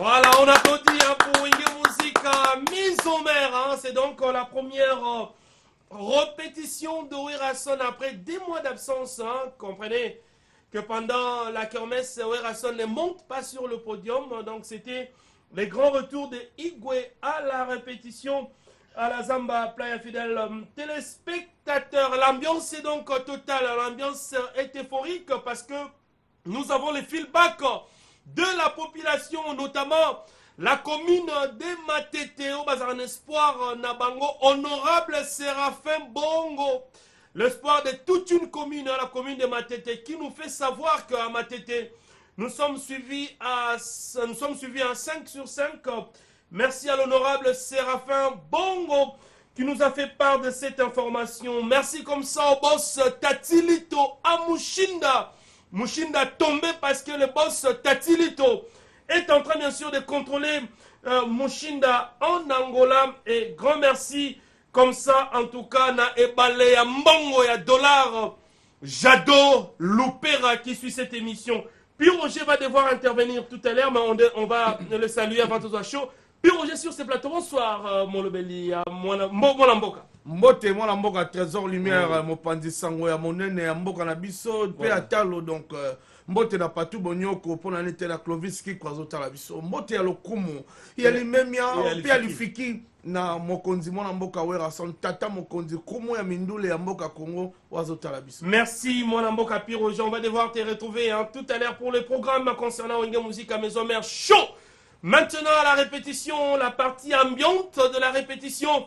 Voilà, on applaudit pour Wenge Musique mise en mer. Hein. C'est donc la première répétition de Werason après 2 mois d'absence. Hein. Comprenez que pendant la kermesse, Werason ne monte pas sur le podium. Donc c'était les grands retours de Igwe à la répétition à la Zamba Playa Fidèle. Téléspectateurs, l'ambiance est donc totale. L'ambiance est euphorique parce que nous avons les feedbacks de la population, notamment la commune de Matete, au bazar un espoir Nabango, honorable Séraphin Bongo, l'espoir de toute une commune, la commune de Matete, qui nous fait savoir qu'à Matete, nous sommes suivis à 5 sur 5. Merci à l'honorable Séraphin Bongo qui nous a fait part de cette information. Merci comme ça au boss Tatilito Amushinda. Mushinda tombé parce que le boss Tatilito est en train bien sûr de contrôler Mushinda en Angola. Et grand merci comme ça en tout cas na ebale ya mbongo ya dollar Jado Loupera qui suit cette émission. Puis Roger va devoir intervenir tout à l'heure, mais on va le saluer avant tout ça chaud. Puis Roger sur ce plateau. Bonsoir mon Lobeli, mon Mboka. Mbote mwana mboka trésor lumière mopandi sango ya monene ya mboka na biso pe atalo donc mbote na patu bonyoko pona nete na Clovis ki kwazo la biso mbote ya lokumu ya limemia pe ya lifiki na mokonzi mwana mboka Werason tata mokonzi kumu ya mindule ya mboka Congo wazo la biso. Merci mon mboka Piro Jean, on va devoir te retrouver hein, tout à l'heure pour le programme concernant Wenge Musique à Maison Mère chaud. Maintenant à la répétition, la partie ambiante de la répétition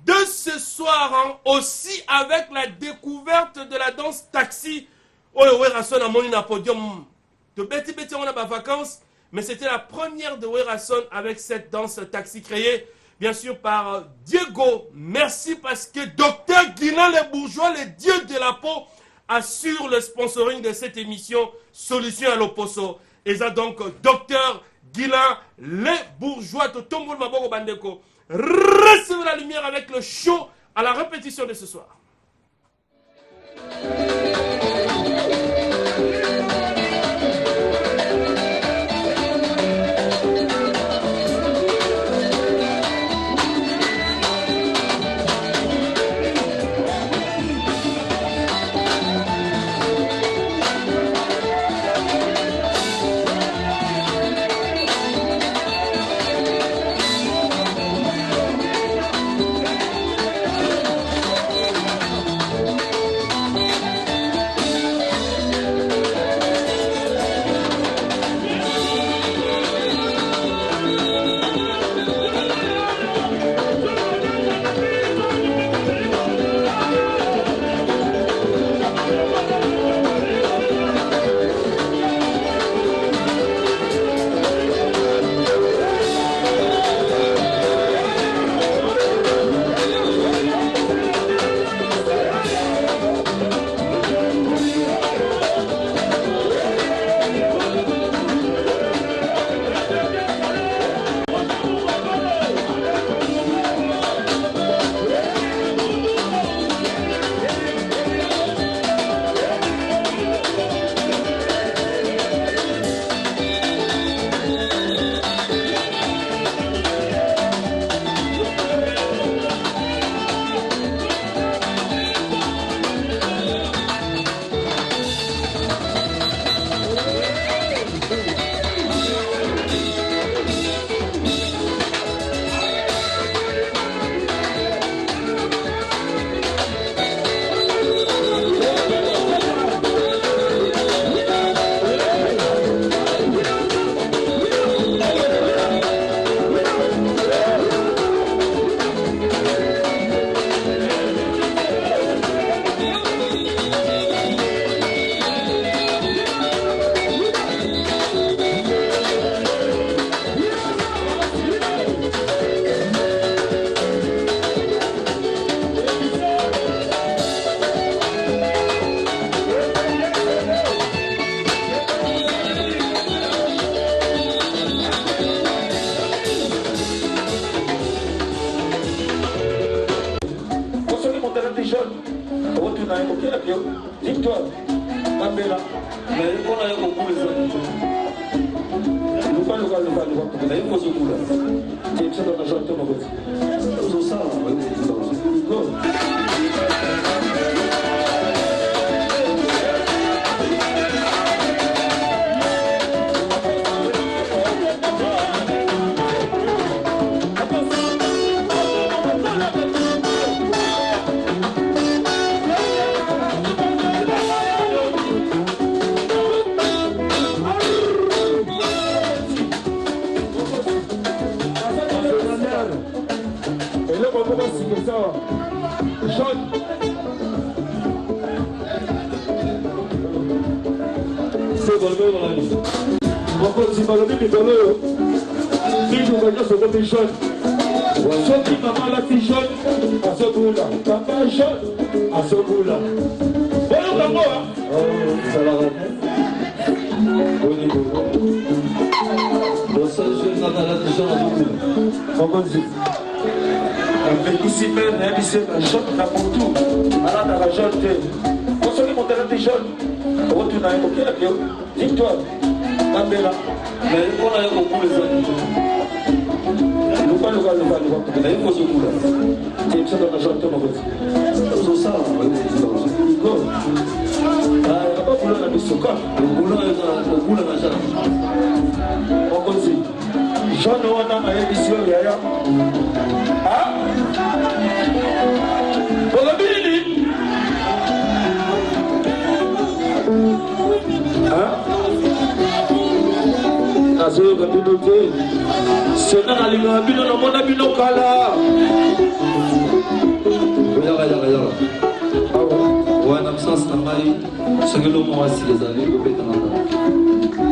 de ce soir, hein, aussi avec la découverte de la danse taxi. Oh, Werason a monté un podium de Betty on a pas vacances, mais c'était la première de Werason avec cette danse taxi créée, bien sûr, par Diego. Merci parce que Dr Guinan les bourgeois, les dieux de la peau, assure le sponsoring de cette émission Solution à l'Oposo. Et ça donc, Dr Guinan les bourgeois, de Tombol Maboko Bandeko. Recevez la lumière avec le show à la répétition de ce soir.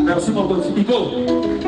Merci mon pote. Igo.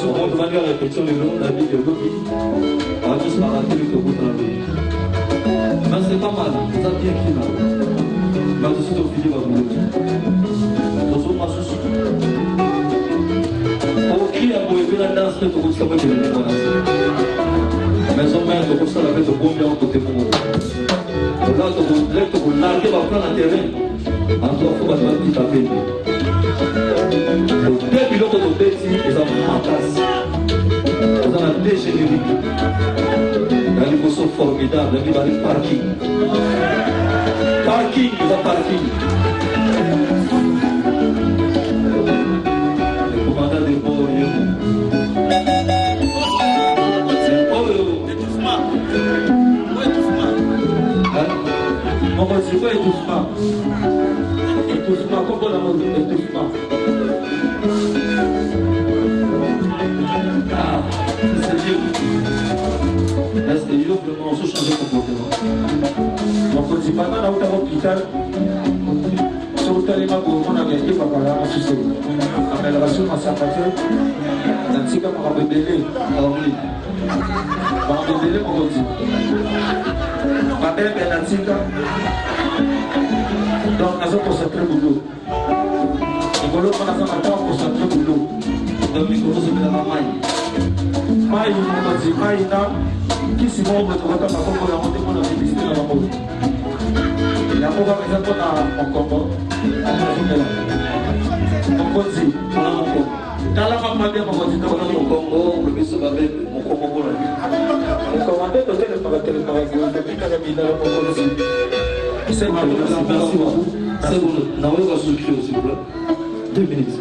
On va faire la répétition le long de la vie de Gobi. On va tous m'arrêter le tour de la vie. Mais c'est pas mal, ça bien qui là. Mais tout de suite au fil de la boulot. Dans son massou. Au cri à vous et la danse, le tour de la vie de la mais on met le ça la fait de combien côté pour vous. Là, vous larguez va prendre un terrain. En tout cas, il faut pas petit taper. Deux pilotes de petit, ils ont en place. Ils ont un dégénérique. Il y a des choses formidables. Il y a des parking. Parking, ils ont parking. Le commandant des beaux on va se faire étouffement. Étouffement, comme on a dit, étouffement. Ah, c'est Dieu. Là, c'est Dieu, vraiment, on se change de comportement. On continue pas dans l'hôpital. Sur le téléma, on a gagné, papa, là, tu sais. Amélioration, ma sympathie. Un petit gars m'a rebellé. Alors, oui. M'a rebellé, mon petit. Ma belle Benatika, donc nous avons concentré boulot. Nous avons concentré boulot. Donc nous avons fait la maille. Maille, nous avons dit maille, qui s'y vont retrouver comme un combo, on a monté pour la publicité dans la mode. Il y a un programme exemple en combo. On va dire, on a mon combo. Dans la maman, on va dire, on a mon combo, on peut se battre, mon combo pour la vie. Le commandant de c'est bon, merci beaucoup. C'est bon, on va souscrire s'il vous plaît. 2 minutes.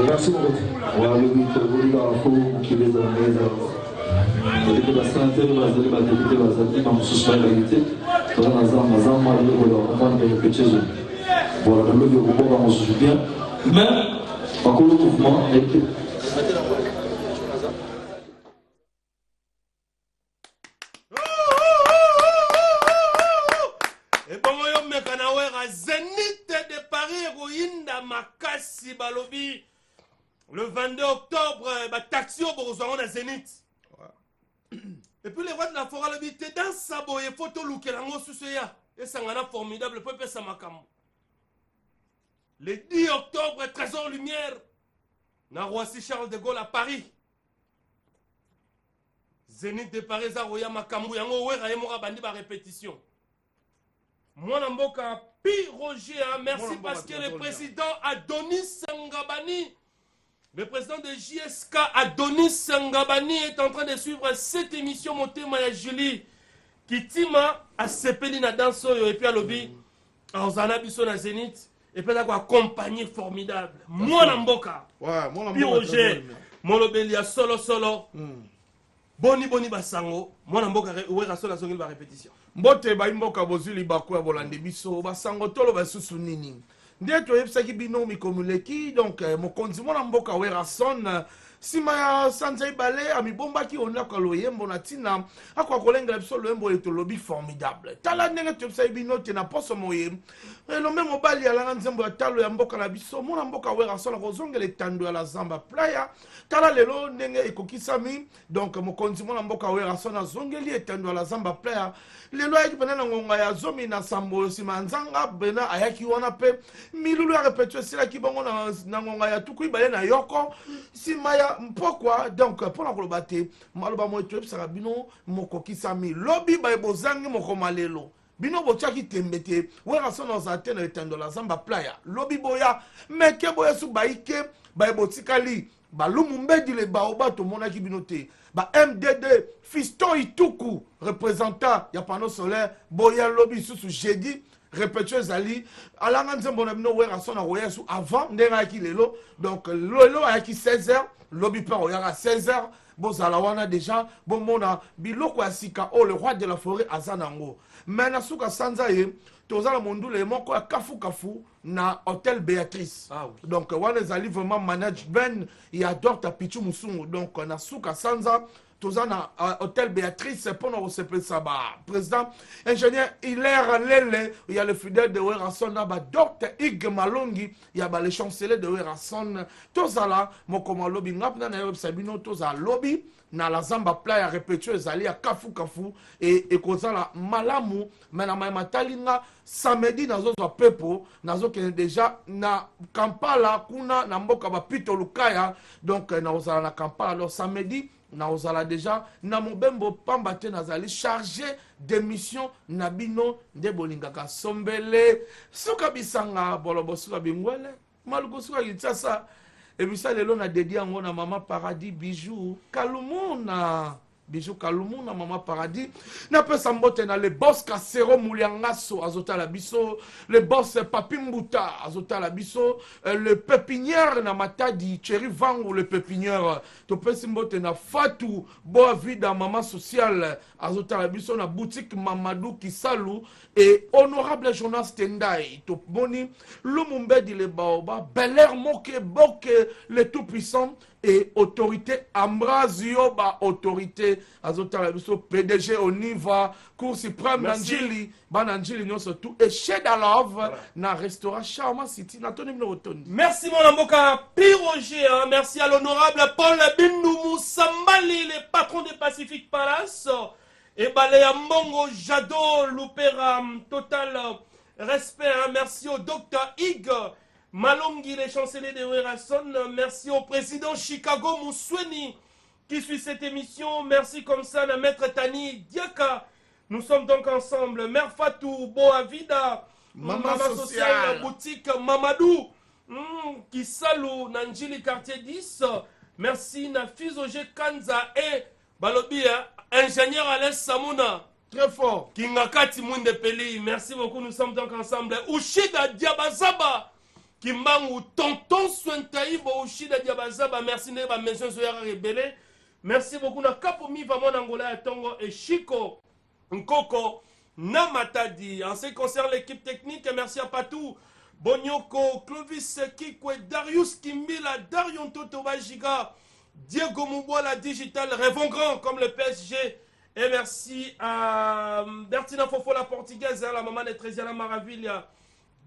Merci beaucoup. Voilà, le but, vous l'avez qui les a mis à la santé, vous avez député, vous avez dit, dans ce réalité, vous avez un voilà, le but, on se souvient. Mais, encore le mouvement est que. Balobi le 22 octobre, taxi au Borozon à Zénith. Et puis les rois de la forêt le bité dans sa boye photo look lango suseya et ça ngana formidable peuple ça makam. Le 10 octobre 13h lumière na Roissy Charles de Gaulle à Paris. Zénith de Paris za roya makambu yango wera yemora bandi ba répétition. Moi Namboka Pi Roger, merci parce que le président Adonis Sangabani, le président de JSK Adonis Sangabani est en train de suivre cette émission Motema ya Julie qui tima à Sepelina Danso et puis à Lobby en Zanabiso na Zénith et puis à accompagner formidable. Moi Namboka Pi Roger, mon Lobelia solo. Boni basango, moi Namboka ouera solo la répétition. Mbote ba imboka bozuli bako ya bolande biso basango tolo basusu nini nde toyebisaki bino mikomuleki donc mokonzi mwana mboka Werason sima ya sanza ibale amibombaki ondako loyembo na ntina akoka kolengela biso loyembo oyo tolobi formidable tala ndenge toyebisaki bino te na poso moye elombe mobali alanga nzembo ya talo ya mboka na biso mwana mboka Werason akozongela etando ya la zamba playa tala lelo ndenge ekokisami donc mokonzi mwana mboka Werason azongeli etando ya la zamba playa lelo ayaki pena na ngonga ya zomi na sambo sima ya nzanga bena ayaki wana pe milulu ya repetio esilaki bongo na ngonga ya tuku ibale na yoko sima ya mpokwa donc mpona koloba te maloba moye toyebisaka bino mokokisami lobi bayebozangi mokoma lelo bino botiaki tembe te Werason ozala te na etando la zamba playa lobi boya meke boya su baike bayebotikali balumu mbedi le baoba tomonaki bino te ba MDD Fiston Ituku représentant ya panneau solaire boya lobi susu jeudi répétition ezali alanga nzembo na bino Werason akoya su avant ndenge ayaki lelo donc lelo ayaki 16h lobi mpe akoyaka 16h bozala wana déjà bomona biloko ya sika o le roi de la forêt aza nango mais na suka sanza ye tozala mondule moko ya kafu na hôtel Béatrice donc wana ezali vraiment management ya Dr Pichu Musungu donc na suka sanza tozana hôtel Béatrice pendant au sepelisa ba président ingénieur Hilaire Lele il y a le fidèle de Werason na ba Dr Ig Malongi il y a ba le chancelier de Werason tozala mokoma lobby ngapna na website bino tozala lobby na la zamba playa répétition ezali ya kafu et kozala malamu mais na matalinga samedi nazozwa pepo nazokende déjà na Kampala kuna na mboka ba Pito Lukaya donc na ozala na Kampala alors samedi na ozala déjà na mobembo pamba te nazali chargé d'émission na bino nde bolingaka sombele suka bisanga bolobo suka bingwele maluko suka kitasa ebisa lelo na dédié yango na mama paradis bijou kalumuna bijou kalumuna mama paradis na pesa mbote na le boss Kasero Muliangaso azota la biso le boss Papi Mbuta azota la biso le pépinière na Matadi Thierry Vangu le pépinière to pesa mbote na Fatou boa vida mama sociale azota la biso na boutique Mamadou Kisalu et honorable Jonas Tendai to boni Lumumbedi le baoba Belair Moke Boke le tout puissant et autorité Ambrasio ba autorité azotala biso PDG Oniva Cour suprême Nanjili Bananjili non surtout et chez Dalove na restaurant Charma City na Tony Mnotoni. Merci mon amboka Piroger hein? Merci à l'honorable Paul Bindou Sambali le patron des Pacific Palace et Balea Mbongo Jado Lupera total respect hein? Merci au docteur Ig Malongi, les chanceliers de Werason, merci au président Chicago Mousweni qui suit cette émission. Merci comme ça à Maître Tani Diaka. Nous sommes donc ensemble. Mère Fatou, Boavida, Maman Sociale, Boutique Mamadou, qui salue Nanjili Quartier 10. Merci Nafizoge Kanza et Balobi, ingénieur Alain Samouna. Très fort. Kingakati Munde Peli. Merci beaucoup, nous sommes donc ensemble. Ushida Diabazaba. Kimbangu tonton Swentaïbo Ushida Diabazaba, merci de ma mention sur Rebelle. Merci beaucoup na Kapomi Vamon Angola Tongo et Chico Nkoko Namatadi. En ce qui concerne l'équipe technique, merci à Patou Bonyoko, Clovis Kikwe, Darius Kimbila, Darion Toto Bajiga, Diego Moubola Digital, Rêvons Grand comme le PSG. Et merci à Bertina Fofo la portugaise, la maman de Trésiana Maravilha.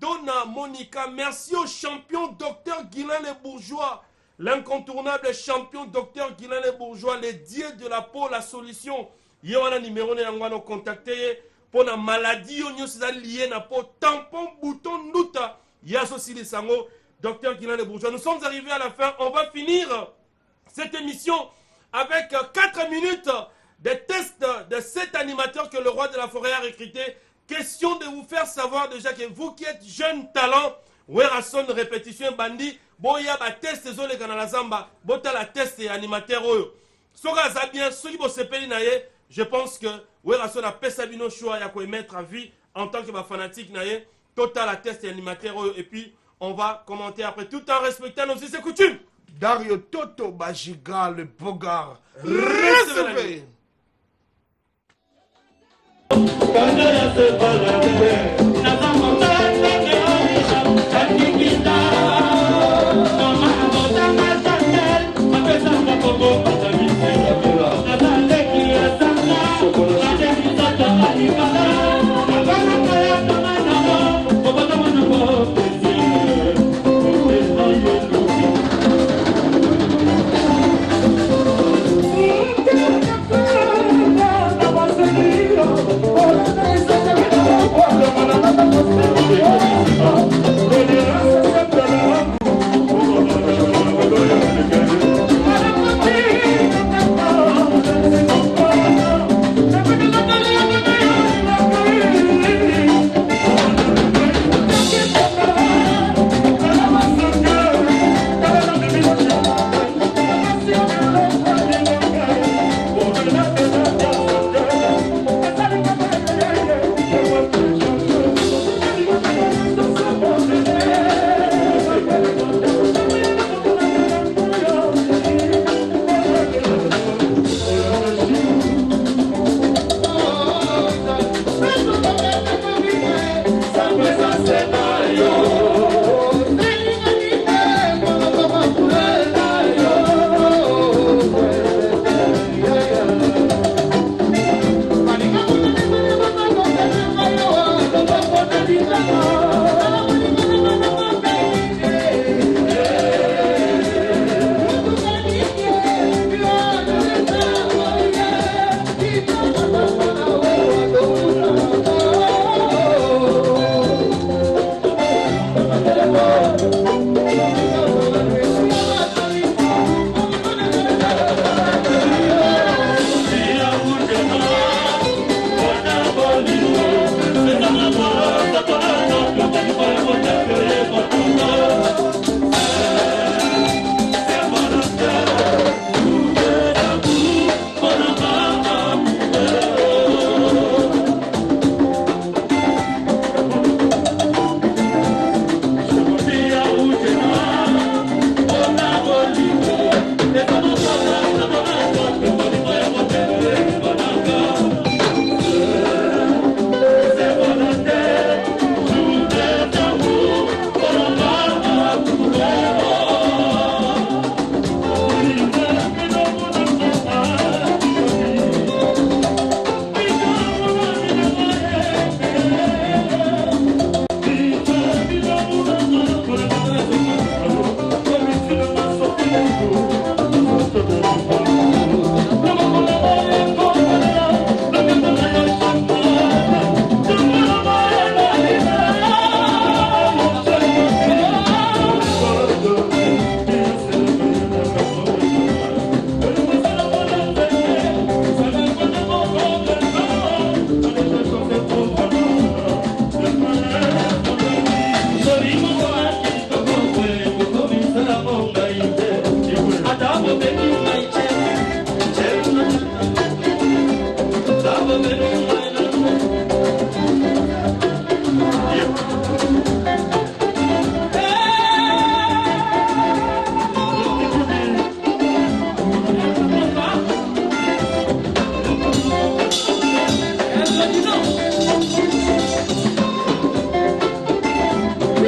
Donna Monica, merci au champion docteur Guilain Les Bourgeois, l'incontournable champion docteur Guilain Les Bourgeois, le dieu de la peau, la solution. Il y a un numéro de contacter pour la maladie liée à la peau, tampon, bouton, nouta. Il y a aussi les sango, docteur Guilain Les Bourgeois. Nous sommes arrivés à la fin. On va finir cette émission avec 4 minutes de tests de 7 animateurs que le roi de la forêt a recruté. Question de vous faire savoir déjà que vous qui êtes jeune talent, Werason répétition bandi, boya ba test zo le kanala zamba, bota la test et animateur oyo. Soka za bien, soki bo sepeli na ye, je pense que Werason a pesa bino choix ya ko mettre à vie en tant que ba fanatique na ye, total la test et animateur oyo et puis on va commenter après tout en respectant nos us et coutumes. Dario Toto Bajiga le Bogard. Recevez. Quand je ne sais pas la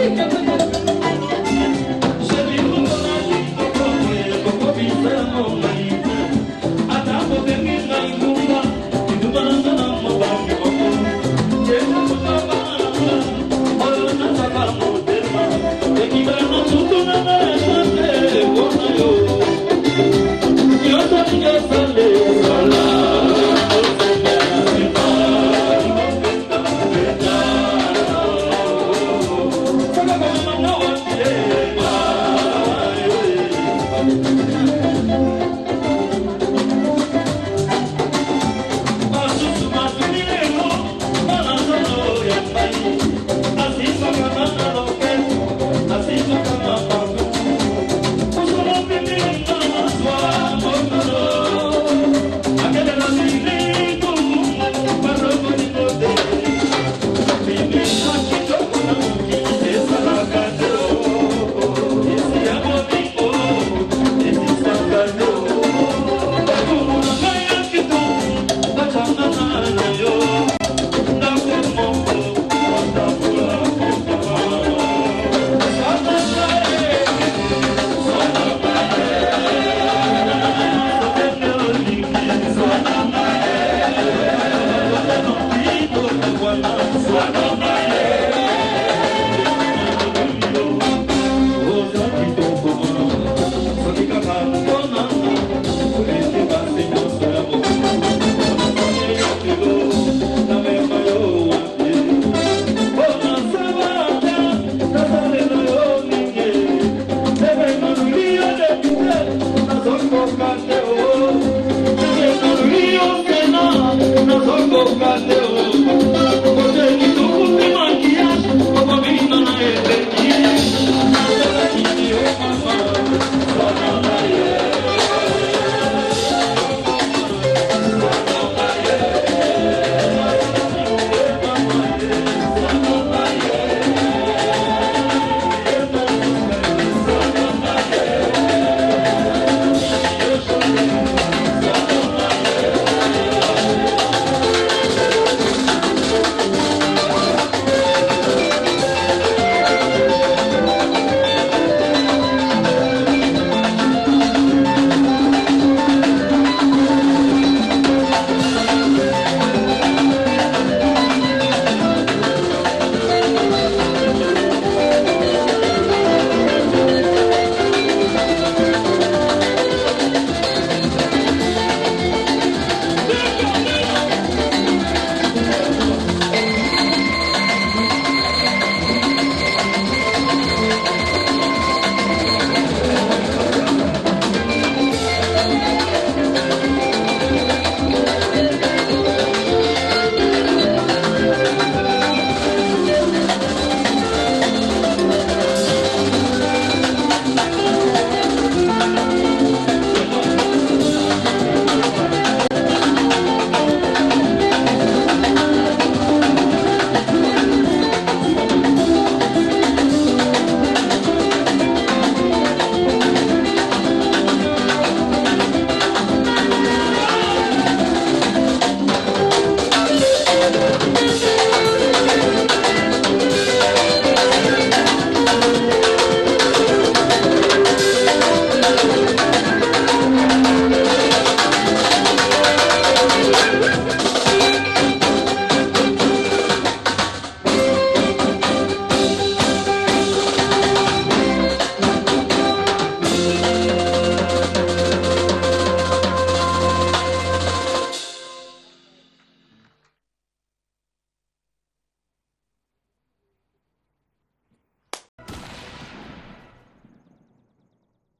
Afrique peut-être